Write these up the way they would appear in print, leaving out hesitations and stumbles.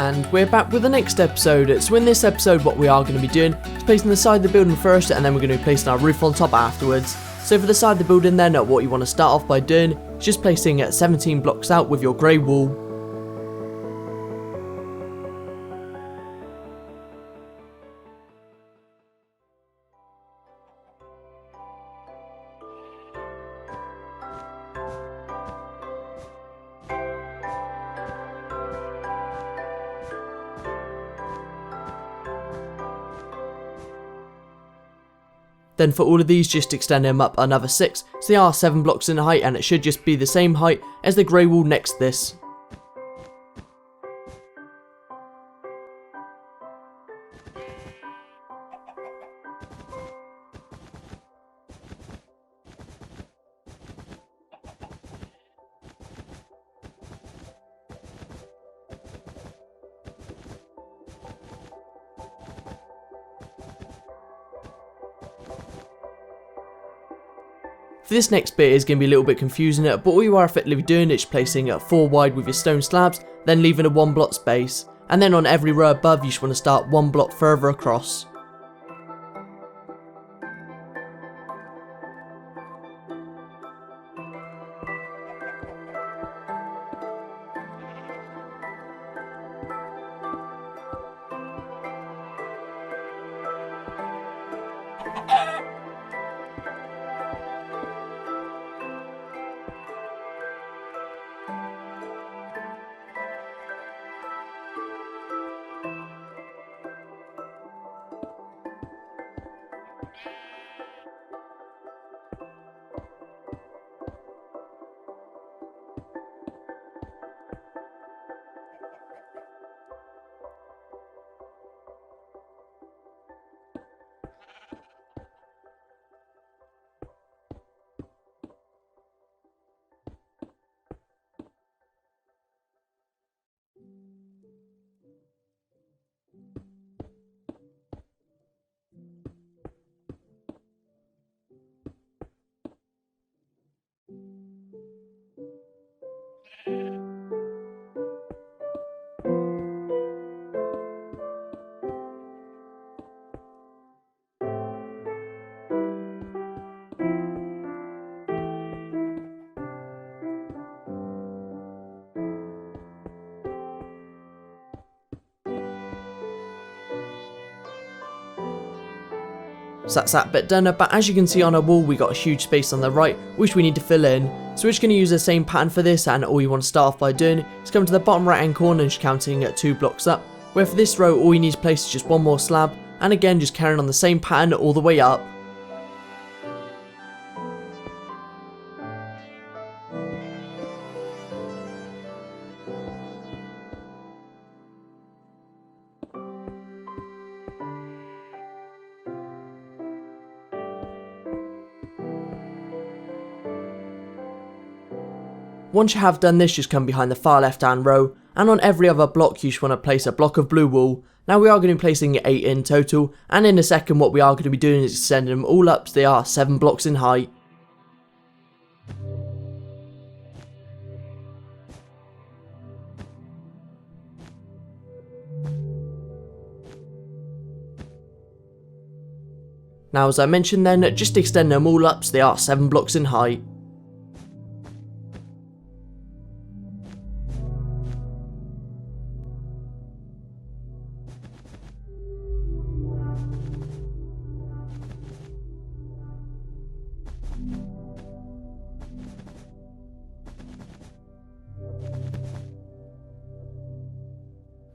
And we're back with the next episode. So in this episode what we are going to be doing is placing the side of the building first, and then we're going to be placing our roof on top afterwards. So for the side of the building then, what you want to start off by doing is just placing 17 blocks out with your grey wool. Then for all of these, just extend them up another 6, so they are 7 blocks in height, and it should just be the same height as the grey wall next to this. For this next bit is going to be a little bit confusing, but all you are effectively doing is placing 4 wide with your stone slabs, then leaving a 1 block space, and then on every row above you just want to start 1 block further across. So that's that bit done, but as you can see on our wall we got a huge space on the right which we need to fill in. So we're just going to use the same pattern for this, and all you want to start off by doing is come to the bottom right hand corner and just counting 2 blocks up, where for this row all you need to place is just 1 more slab, and again just carrying on the same pattern all the way up. Once you have done this, just come behind the far left hand row, and on every other block you just want to place a block of blue wool. Now we are going to be placing 8 in total, and in a second what we are going to be doing is extending them all up so they are 7 blocks in height. Now as I mentioned then, just extend them all up so they are 7 blocks in height.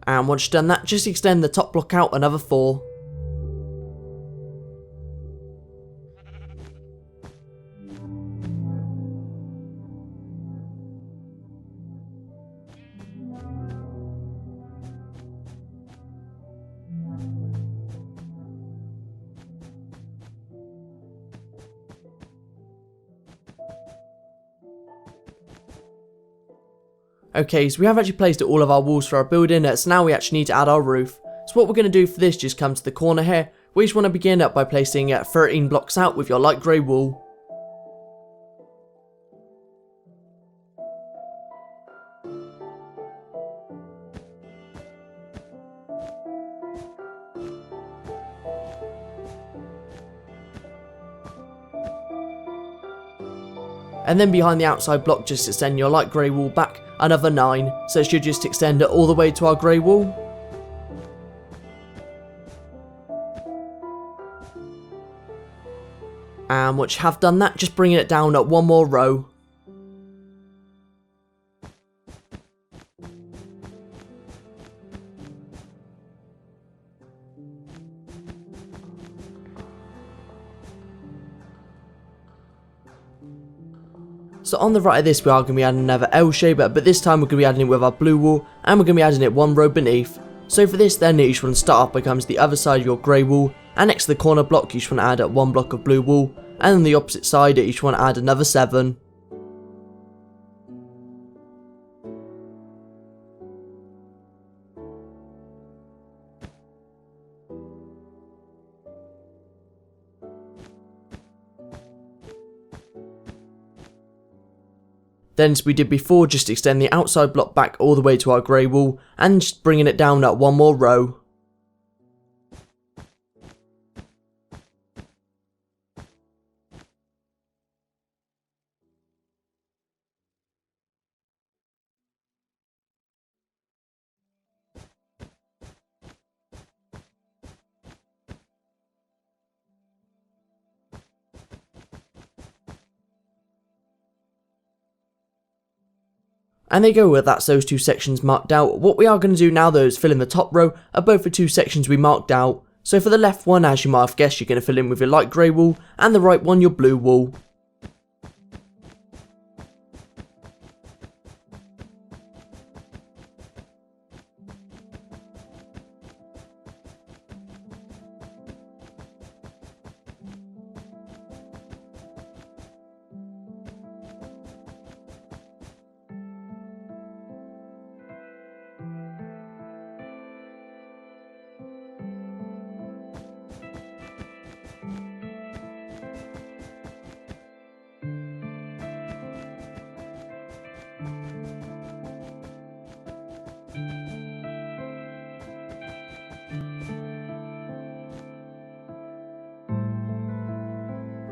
And once you've done that, just extend the top block out another 4. Okay, so we have actually placed all of our walls for our building, so now we actually need to add our roof. So what we're going to do for this, just come to the corner here. We just want to begin up by placing 13 blocks out with your light grey wool. And then behind the outside block, just extend your light grey wall back another 9, so it should just extend it all the way to our grey wall. And once you have done that, just bring it down at one more row. So on the right of this, we are going to be adding another L shape, but this time we're going to be adding it with our blue wall, and we're going to be adding it one row beneath. So for this then, you just want to start off by coming to the other side of your grey wall, and next to the corner block you just want to add one block of blue wall, and on the opposite side you just want to add another 7. Then as we did before, just extend the outside block back all the way to our grey wall, and just bringing it down at one more row. And there you go, that's those 2 sections marked out. What we are going to do now though is fill in the top row of both the 2 sections we marked out. So for the left one, as you might have guessed, you're going to fill in with your light grey wall, and the right one your blue wall.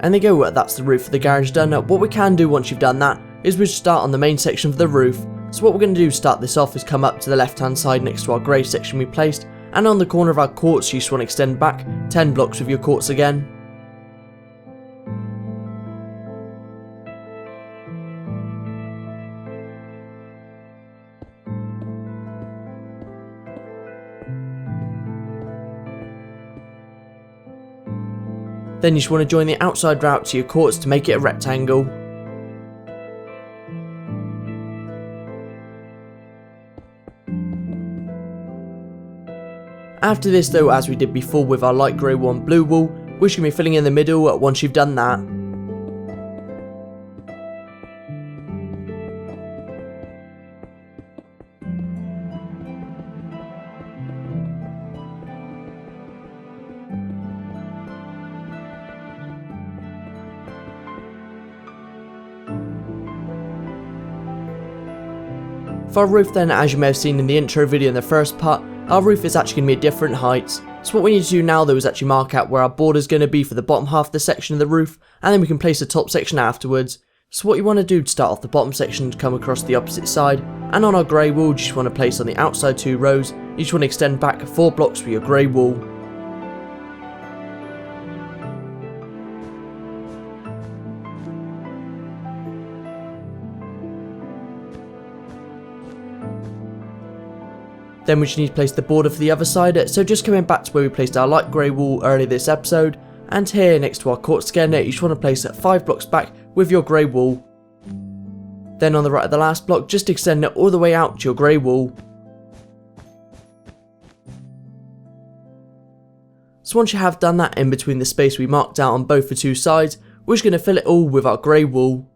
And there you go, that's the roof of the garage done. What we can do once you've done that is we start on the main section of the roof. So what we're going to do to start this off is come up to the left hand side next to our grey section we placed, and on the corner of our quartz you just want to extend back 10 blocks with your quartz again. Then you just want to join the outside route to your quartz to make it a rectangle. After this though, as we did before with our light grey wall and blue wall, we're just going to be filling in the middle once you've done that. For our roof then, as you may have seen in the intro video in the first part, our roof is actually going to be at different heights. So what we need to do now though is actually mark out where our border is going to be for the bottom half of the section of the roof, and then we can place the top section afterwards. So what you want to do to start off the bottom section to come across the opposite side, and on our grey wall you just want to place on the outside 2 rows, you just want to extend back 4 blocks for your grey wall. Then we just need to place the border for the other side, so just coming back to where we placed our light grey wall earlier this episode, and here next to our quartz again, you just want to place it 5 blocks back with your grey wall. Then on the right of the last block, just extend it all the way out to your grey wall. So once you have done that in between the space we marked out on both the 2 sides, we're just going to fill it all with our grey wool.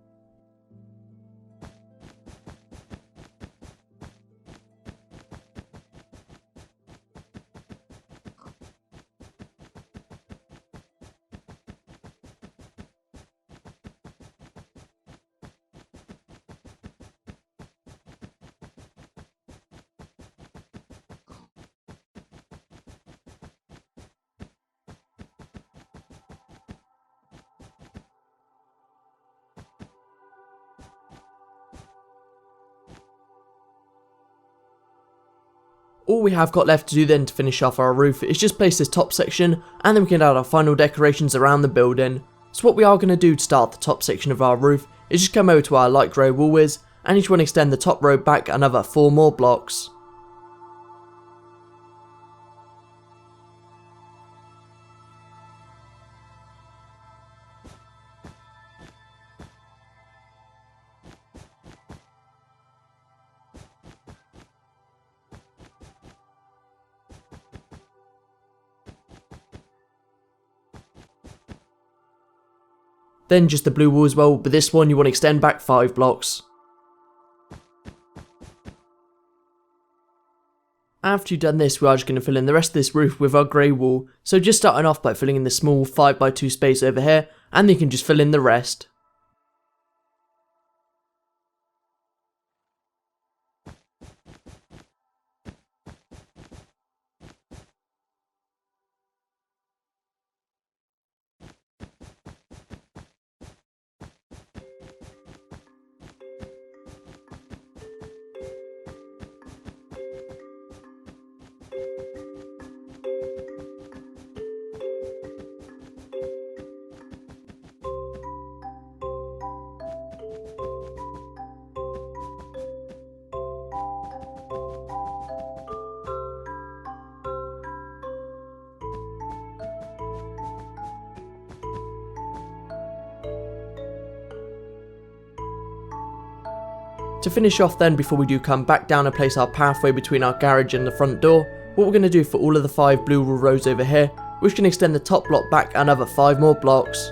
All we have got left to do then to finish off our roof is just place this top section, and then we can add our final decorations around the building. So what we are going to do to start the top section of our roof is just come over to our light grey wall wiz, and each one extend the top row back another 4 more blocks. Then just the blue wall as well, but this one you want to extend back 5 blocks. After you've done this, we are just going to fill in the rest of this roof with our grey wall, so just starting off by filling in the small 5x2 space over here, and then you can just fill in the rest. To finish off then, before we do come back down and place our pathway between our garage and the front door, what we're going to do for all of the 5 blue wall rows over here, we're just going to extend the top block back another 5 more blocks.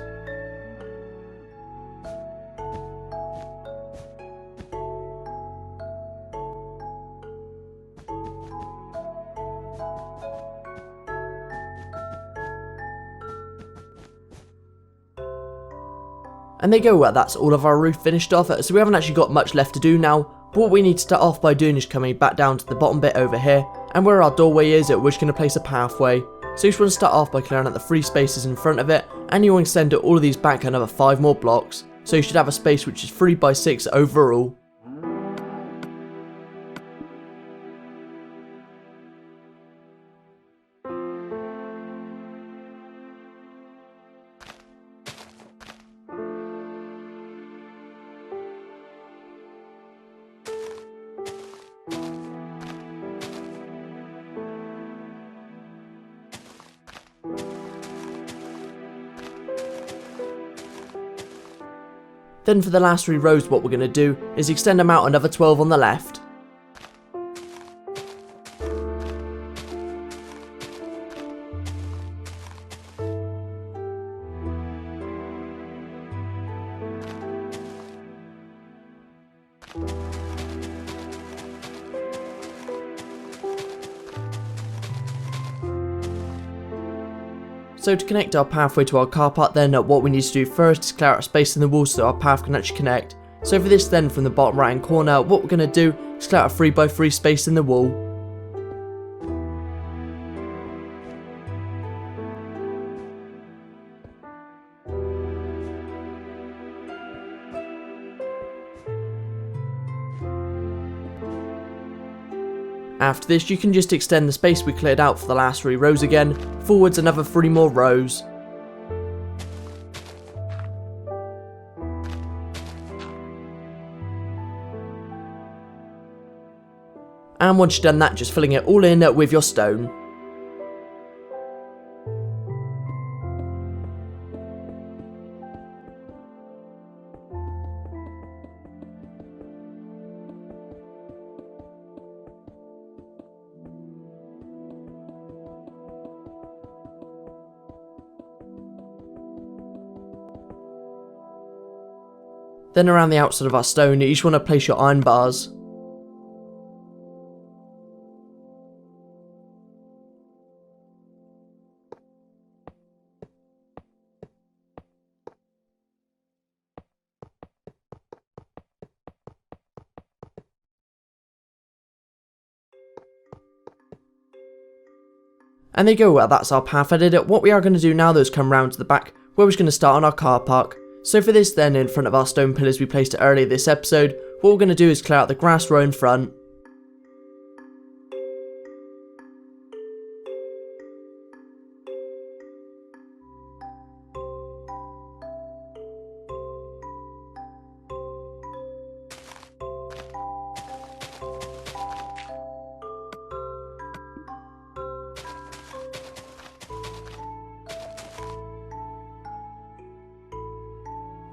And there you go, well, that's all of our roof finished off, so we haven't actually got much left to do now, but what we need to start off by doing is coming back down to the bottom bit over here, and where our doorway is, we're just going to place a pathway. So you just want to start off by clearing out the 3 spaces in front of it, and you want to extend all of these back another 5 more blocks, so you should have a space which is 3x6 overall. Then for the last 3 rows, what we're going to do is extend them out another 12 on the left. So to connect our pathway to our car park then, what we need to do first is clear out a space in the wall so our path can actually connect. So for this then, from the bottom right hand corner, what we're going to do is clear out a 3x3 space in the wall. After this, you can just extend the space we cleared out for the last 3 rows again, forwards another 3 more rows. And once you've done that, just filling it all in with your stone. Then around the outside of our stone, you just want to place your iron bars. And there you go, well, that's our path edited. What we are going to do now though is come round to the back, where we're just going to start on our car park. So for this then, in front of our stone pillars we placed earlier this episode, what we're going to do is clear out the grass row in front.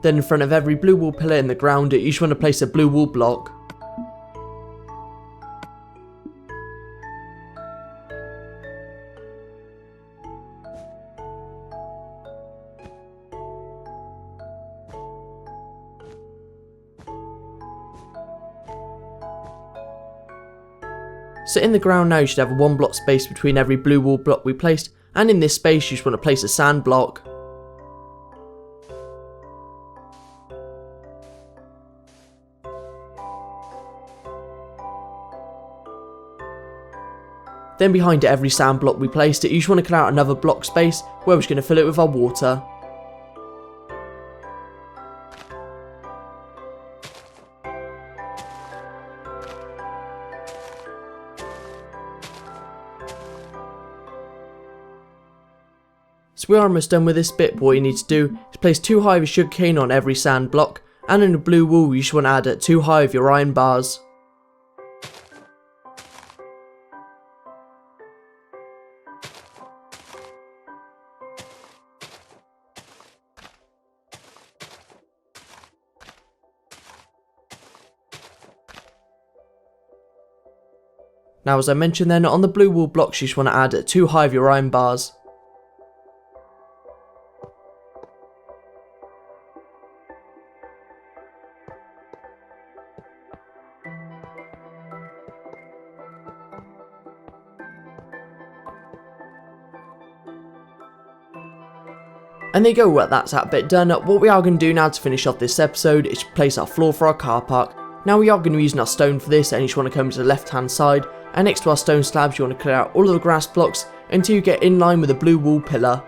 Then in front of every blue wool pillar in the ground, you just want to place a blue wool block. So in the ground now you should have a 1 block space between every blue wool block we placed, and in this space you just want to place a sand block. Then behind every sand block we placed, you just want to cut out another block space where we're just going to fill it with our water. So we are almost done with this bit, but what you need to do is place 2 high of sugarcane on every sand block, and in the blue wool you just want to add 2 high of your iron bars. Now as I mentioned then, on the blue wool blocks you just want to add 2 high of your iron bars. And there you go, that's that bit done. What we are going to do now to finish off this episode is place our floor for our car park. Now we are going to be using our stone for this, and you just want to come to the left hand side, and next to our stone slabs you want to clear out all of the grass blocks until you get in line with the blue wool pillar.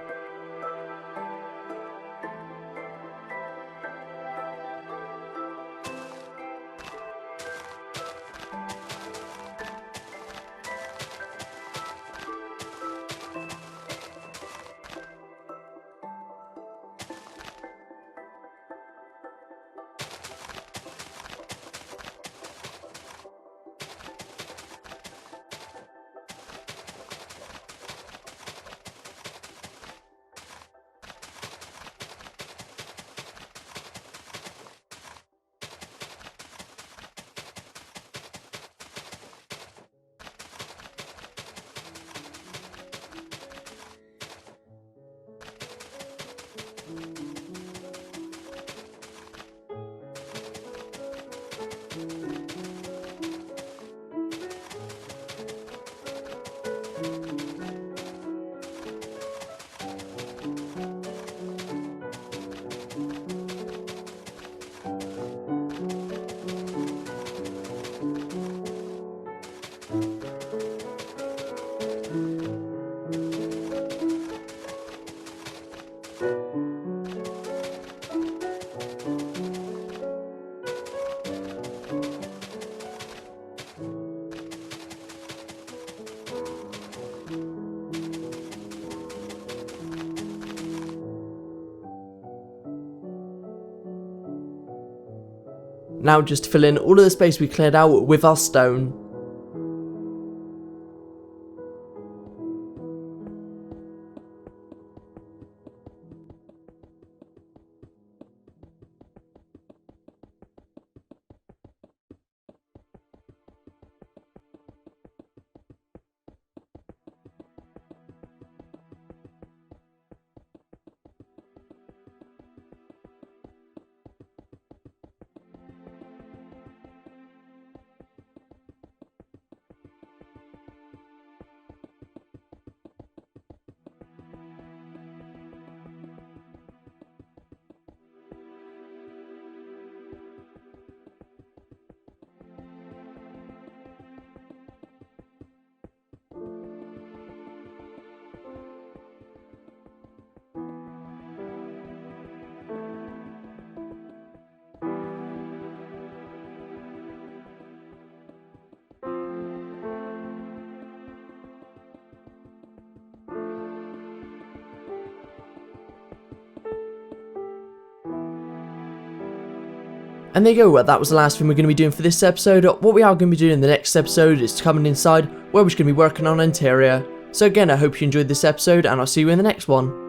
Now just to fill in all of the space we cleared out with our stone. And there you go, that was the last thing we're going to be doing for this episode. What we are going to be doing in the next episode is coming inside, where we're just going to be working on an interior. So again, I hope you enjoyed this episode, and I'll see you in the next one.